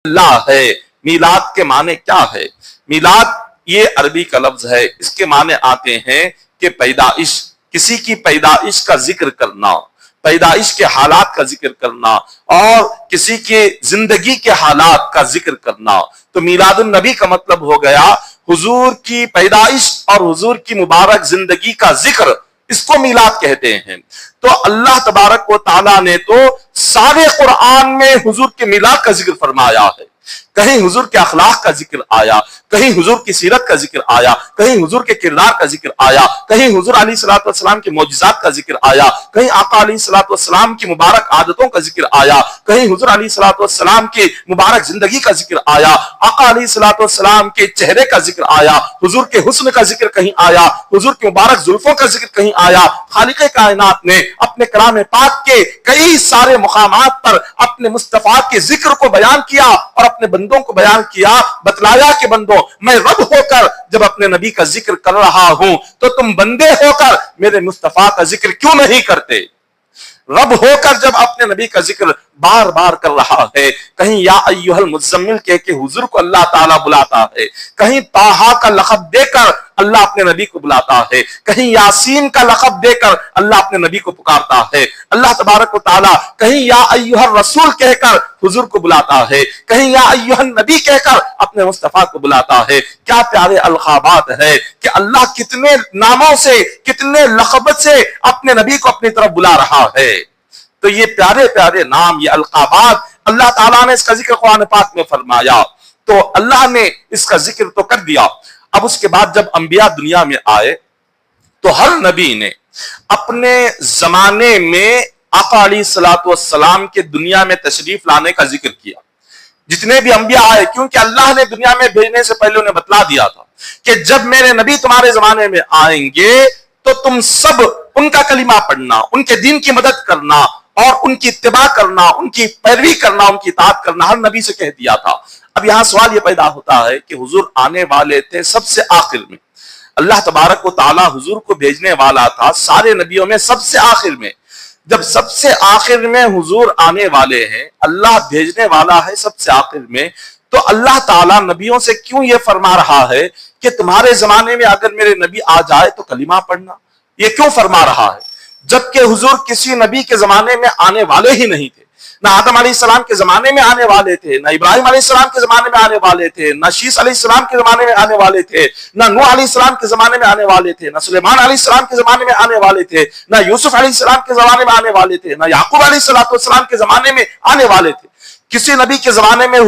اللہ ہے۔ میلاد کے معنی کیا ہے؟ میلاد یہ عربی کا لفظ ہے، اس کے معنی آتے ہیں کہ پیدائش، کسی کی پیدائش کا ذکر کرنا، پیدائش کے حالات کا ذکر کرنا اور کسی کے زندگی کے حالات کا ذکر کرنا۔ تو میلاد النبی کا مطلب ہو گیا حضور کی پیدائش اور حضور کی مبارک زندگی کا ذکر، اس کو میلاد کہتے ہیں۔ تو اللہ تبارک و تعالیٰ نے تو سارے قرآن میں حضور کے میلاد کا ذکر فرمایا ہے۔ کہیں حضور کے اخلاق کا ذکر آیا، کہیں حضور کی سیرت کا ذکر آیا، کہیں حضور کے کردار کا ذکر آیا، کہیں حضور علیہ الصلوۃ والسلام کے معجزات کا ذکر آیا، کہیں آقا علیہ الصلوۃ والسلام کی مبارک عادتوں کا ذکر آیا، کہیں حضور علیہ الصلوۃ والسلام کی مبارک زندگی کا ذکر آیا، آقا علیہ الصلوۃ والسلام کے چہرے کا ذکر آیا، حضور کے حسن کا ذکر کہیں آیا، حضور کی مبارک زلفوں کا ذکر کہیں آیا۔ خالق کائنات نے اپنے کلام پاک کے کئی سارے مقامات پر اپنے مصطفیٰ کے ذکر کو بیان کیا اور اپنے بندوں کو بیان کیا، بتلایا کہ بندوں میں رب ہو کر جب اپنے نبی کا ذکر کر رہا ہوں تو تم بندے ہو کر میرے مصطفیٰ کا ذکر کیوں نہیں کرتے؟ رب ہو کر جب اپنے نبی کا ذکر بار بار کر رہا ہے، کہیں یا ایھا المزمل کہہ کے حضور کو اللہ تعالیٰ بلاتا ہے، کہیں طٰہٰ کا لقب دے کر اللہ اپنے نبی کو بلاتا ہے، کہیں یاسین کا لقب دے کر اللہ اپنے نبی کو پکارتا ہے، اللہ تبارک و تعالیٰ کہیں یا ایھا الرسول کہہ کر حضور کو بلاتا ہے، کہیں یا ایھا النبی کہہ کر اپنے مصطفیٰ کو بلاتا ہے۔ کیا پیارے القابات ہے کہ اللہ کتنے ناموں سے، کتنے لقب سے اپنے نبی کو اپنی طرف بلا رہا ہے۔ تو یہ پیارے پیارے نام، یہ القابات، اللہ تعالیٰ نے اس کا ذکر قرآن پاک میں فرمایا، تو اللہ نے اس کا ذکر تو کر دیا۔ اب اس کے بعد جب انبیاء دنیا میں آئے تو ہر نبی نے اپنے زمانے میں آقا علیہ الصلوۃ والسلام کے دنیا میں تشریف لانے کا ذکر کیا۔ جتنے بھی انبیاء آئے، کیونکہ اللہ نے دنیا میں بھیجنے سے پہلے انہیں بتلا دیا تھا کہ جب میرے نبی تمہارے زمانے میں آئیں گے تو تم سب ان کا کلمہ پڑھنا، ان کے دین کی مدد کرنا اور ان کی اتباع کرنا، ان کی پیروی کرنا، ان کی اطاعت کرنا، ہر نبی سے کہہ دیا تھا۔ اب یہاں سوال یہ پیدا ہوتا ہے کہ حضور آنے والے تھے سب سے آخر میں، اللہ تبارک و تعالیٰ حضور کو بھیجنے والا تھا سارے نبیوں میں سب سے آخر میں۔ جب سب سے آخر میں حضور آنے والے ہیں، اللہ بھیجنے والا ہے سب سے آخر میں، تو اللہ تعالیٰ نبیوں سے کیوں یہ فرما رہا ہے کہ تمہارے زمانے میں اگر میرے نبی آ جائے تو کلمہ پڑھنا؟ یہ کیوں فرما رہا ہے جبکہ حضور کسی نبی کے زمانے میں آنے والے ہی نہیں تھے؟ نہ آدم علیہ السلام کے زمانے میں آنے والے تھے، نہ ابراہیم علیہ السلام کے زمانے میں آنے والے تھے، نہ شیس علیہ السلام کے زمانے میں آنے والے تھے، نہ نوح علیہ السلام کے زمانے میں آنے والے تھے، نہ سلیمان علیہ السلام کے زمانے میں آنے والے تھے، نہ یوسف علیہ السلام کے زمانے میں آنے والے تھے، نہ یعقوب علیہ السلام کے زمانے میں آنے والے تھے۔ کسی نبی کے زمانے میں